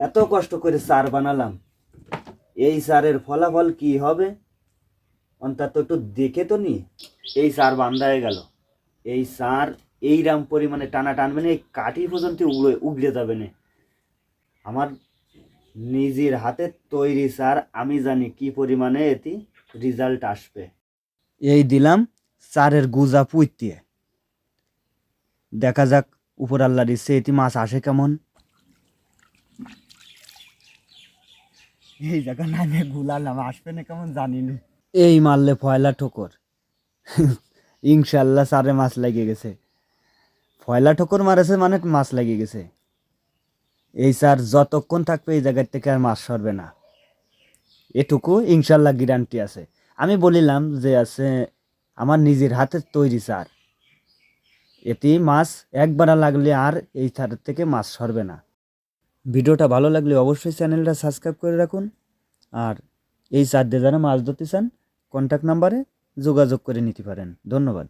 এত কষ্ট করে সার বানালাম, এই সারের ফলাফল কি হবে অন্তত একটু দেখে তো নি। এই সার বান্ধা হয়ে গেল, এই সার এইরাম পরিমাণে টানা টানবে না, এই কাঠি পর্যন্ত উগড়ে যাবে না। আমার নিজের হাতে তৈরি সার, আমি জানি কি পরিমাণে এটি রেজাল্ট আসবে। এই দিলাম সারের গুজা পুঁতিয়ে, দেখা যাক উপর আল্লাহ দিচ্ছে এটি মাছ আসে কেমন। এই জায়গা নামে গুলালাম, আসবে না কেমন জানি না। এই মারলে পয়লা ঠোকর। ইনশাল্লাহ সারে মাছ লেগে গেছে। পয়লা ঠোকর মারেছে মানে মাছ লেগে গেছে। এই সার যতক্ষণ থাকবে এই জায়গার থেকে আর মাছ সরবে না, এটুকু ইনশাল্লাহ গ্যারান্টি আছে। আমি বলিলাম যে আছে আমার নিজের হাতের তৈরি সার, এটি মাছ একবার লাগলে আর এই সারের থেকে মাছ সরবে না। ভিডিওটা ভালো লাগলে অবশ্যই চ্যানেলটা সাবস্ক্রাইব করে রাখুন। আর এই সার দিয়ে যারা মাছ ধরতে চান কন্ট্যাক্ট নাম্বারে যোগাযোগ করে নিতে পারেন। ধন্যবাদ।